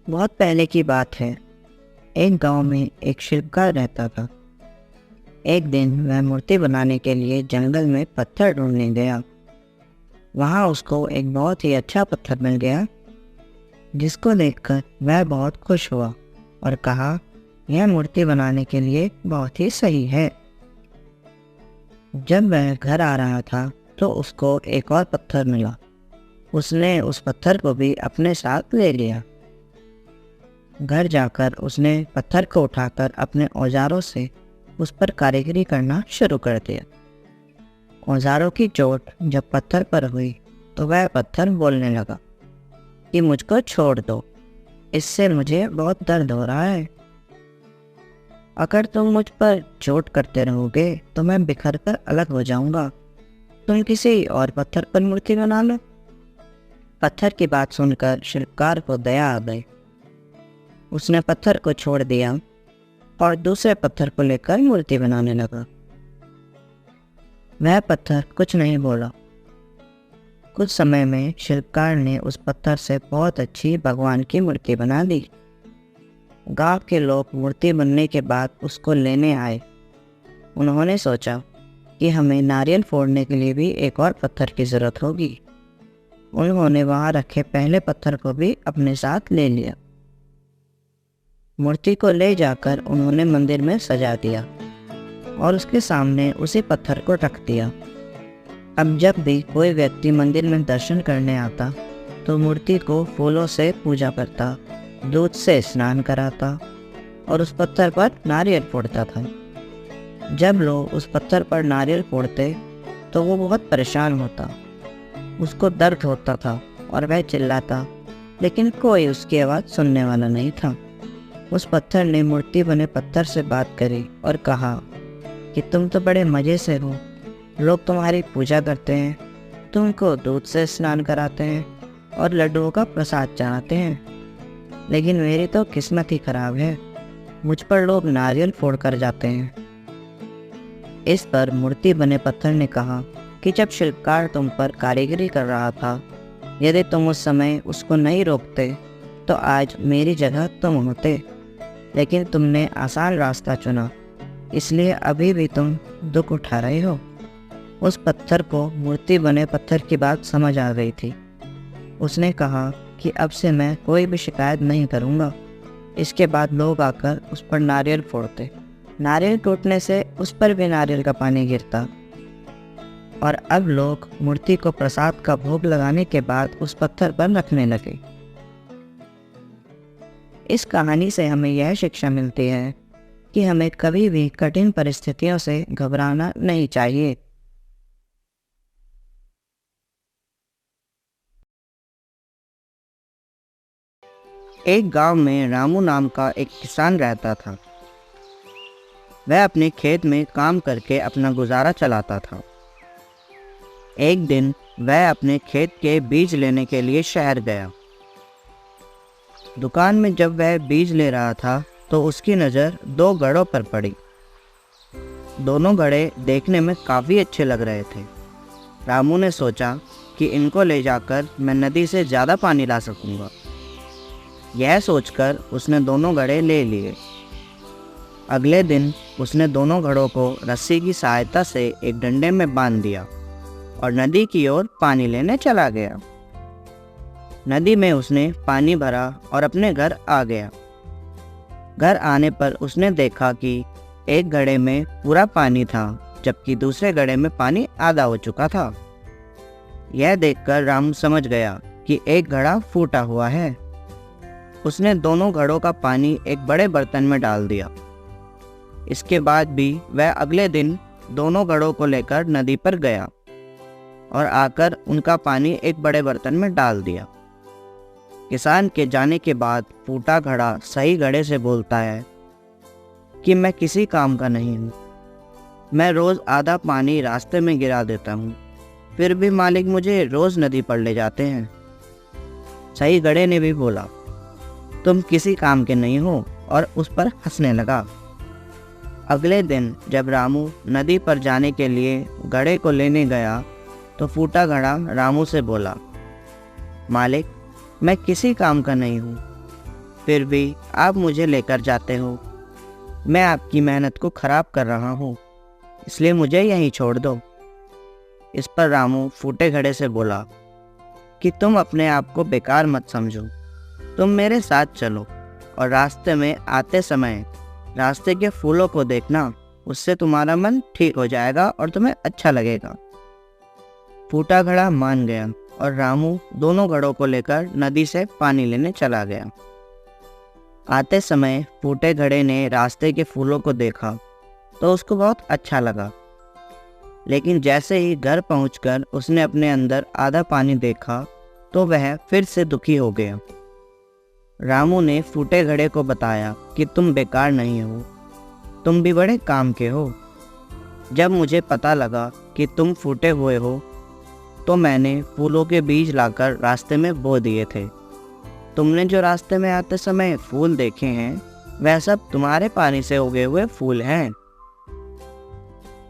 बहुत पहले की बात है। एक गांव में एक शिल्पकार रहता था। एक दिन वह मूर्ति बनाने के लिए जंगल में पत्थर ढूंढने गया। वहां उसको एक बहुत ही अच्छा पत्थर मिल गया, जिसको देखकर वह बहुत खुश हुआ और कहा, यह मूर्ति बनाने के लिए बहुत ही सही है। जब वह घर आ रहा था तो उसको एक और पत्थर मिला। उसने उस पत्थर को भी अपने साथ ले लिया। घर जाकर उसने पत्थर को उठाकर अपने औजारों से उस पर कारीगरी करना शुरू कर दिया। औजारों की चोट जब पत्थर पर हुई तो वह पत्थर बोलने लगा कि मुझको छोड़ दो, इससे मुझे बहुत दर्द हो रहा है। अगर तुम मुझ पर चोट करते रहोगे तो मैं बिखर कर अलग हो जाऊंगा। तुम किसी और पत्थर पर मूर्ति बना लो। पत्थर की बात सुनकर शिल्पकार को दया आ गई। उसने पत्थर को छोड़ दिया और दूसरे पत्थर को लेकर मूर्ति बनाने लगा। वह पत्थर कुछ नहीं बोला। कुछ समय में शिल्पकार ने उस पत्थर से बहुत अच्छी भगवान की मूर्ति बना दी। गांव के लोग मूर्ति बनने के बाद उसको लेने आए। उन्होंने सोचा कि हमें नारियल फोड़ने के लिए भी एक और पत्थर की ज़रूरत होगी। उन्होंने वहां रखे पहले पत्थर को भी अपने साथ ले लिया। मूर्ति को ले जाकर उन्होंने मंदिर में सजा दिया और उसके सामने उसी पत्थर को रख दिया। अब जब भी कोई व्यक्ति मंदिर में दर्शन करने आता तो मूर्ति को फूलों से पूजा करता, दूध से स्नान कराता और उस पत्थर पर नारियल फोड़ता था। जब लोग उस पत्थर पर नारियल फोड़ते तो वो बहुत परेशान होता। उसको दर्द होता था और वह चिल्लाता, लेकिन कोई उसकी आवाज़ सुनने वाला नहीं था। उस पत्थर ने मूर्ति बने पत्थर से बात करी और कहा कि तुम तो बड़े मज़े से हो। लोग तुम्हारी पूजा करते हैं, तुमको दूध से स्नान कराते हैं और लड्डुओं का प्रसाद चढ़ाते हैं, लेकिन मेरी तो किस्मत ही खराब है। मुझ पर लोग नारियल फोड़ कर जाते हैं। इस पर मूर्ति बने पत्थर ने कहा कि जब शिल्पकार तुम पर कारीगरी कर रहा था, यदि तुम उस समय उसको नहीं रोकते तो आज मेरी जगह तुम होते, लेकिन तुमने आसान रास्ता चुना, इसलिए अभी भी तुम दुख उठा रहे हो। उस पत्थर को मूर्ति बने पत्थर की बात समझ आ गई थी। उसने कहा कि अब से मैं कोई भी शिकायत नहीं करूँगा। इसके बाद लोग आकर उस पर नारियल फोड़ते। नारियल टूटने से उस पर भी नारियल का पानी गिरता और अब लोग मूर्ति को प्रसाद का भोग लगाने के बाद उस पत्थर पर रखने लगे। इस कहानी से हमें यह शिक्षा मिलती है कि हमें कभी भी कठिन परिस्थितियों से घबराना नहीं चाहिए। एक गांव में रामू नाम का एक किसान रहता था। वह अपने खेत में काम करके अपना गुजारा चलाता था। एक दिन वह अपने खेत के बीज लेने के लिए शहर गया। दुकान में जब वह बीज ले रहा था तो उसकी नज़र दो घड़ों पर पड़ी। दोनों घड़े देखने में काफ़ी अच्छे लग रहे थे। रामू ने सोचा कि इनको ले जाकर मैं नदी से ज़्यादा पानी ला सकूंगा। यह सोचकर उसने दोनों घड़े ले लिए। अगले दिन उसने दोनों घड़ों को रस्सी की सहायता से एक डंडे में बांध दिया और नदी की ओर पानी लेने चला गया। नदी में उसने पानी भरा और अपने घर आ गया। घर आने पर उसने देखा कि एक घड़े में पूरा पानी था, जबकि दूसरे घड़े में पानी आधा हो चुका था। यह देखकर रामू समझ गया कि एक घड़ा फूटा हुआ है। उसने दोनों घड़ों का पानी एक बड़े बर्तन में डाल दिया। इसके बाद भी वह अगले दिन दोनों घड़ों को लेकर नदी पर गया और आकर उनका पानी एक बड़े बर्तन में डाल दिया। किसान के जाने के बाद फूटा घड़ा सही घड़े से बोलता है कि मैं किसी काम का नहीं हूँ। मैं रोज़ आधा पानी रास्ते में गिरा देता हूँ, फिर भी मालिक मुझे रोज़ नदी पर ले जाते हैं। सही घड़े ने भी बोला, तुम किसी काम के नहीं हो, और उस पर हंसने लगा। अगले दिन जब रामू नदी पर जाने के लिए घड़े को लेने गया तो फूटा घड़ा रामू से बोला, मालिक मैं किसी काम का नहीं हूँ। फिर भी आप मुझे लेकर जाते हो। मैं आपकी मेहनत को खराब कर रहा हूँ, इसलिए मुझे यहीं छोड़ दो। इस पर रामू फूटे घड़े से बोला कि तुम अपने आप को बेकार मत समझो। तुम मेरे साथ चलो और रास्ते में आते समय रास्ते के फूलों को देखना, उससे तुम्हारा मन ठीक हो जाएगा और तुम्हें अच्छा लगेगा। फूटा घड़ा मान गया और रामू दोनों घड़ों को लेकर नदी से पानी लेने चला गया। आते समय फूटे घड़े ने रास्ते के फूलों को देखा तो उसको बहुत अच्छा लगा, लेकिन जैसे ही घर पहुंचकर उसने अपने अंदर आधा पानी देखा तो वह फिर से दुखी हो गया। रामू ने फूटे घड़े को बताया कि तुम बेकार नहीं हो, तुम भी बड़े काम के हो। जब मुझे पता लगा कि तुम फूटे हुए हो तो मैंने फूलों के बीज लाकर रास्ते में बो दिए थे। तुमने जो रास्ते में आते समय फूल देखे हैं वह सब तुम्हारे पानी से उगे हुए फूल हैं।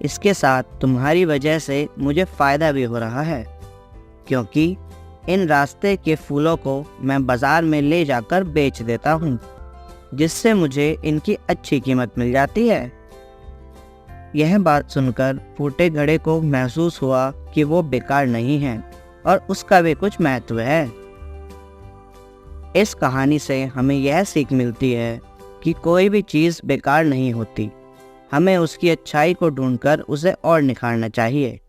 इसके साथ तुम्हारी वजह से मुझे फ़ायदा भी हो रहा है, क्योंकि इन रास्ते के फूलों को मैं बाज़ार में ले जाकर बेच देता हूँ, जिससे मुझे इनकी अच्छी कीमत मिल जाती है। यह बात सुनकर फूटे घड़े को महसूस हुआ कि वो बेकार नहीं है और उसका भी कुछ महत्व है। इस कहानी से हमें यह सीख मिलती है कि कोई भी चीज़ बेकार नहीं होती, हमें उसकी अच्छाई को ढूंढकर उसे और निखारना चाहिए।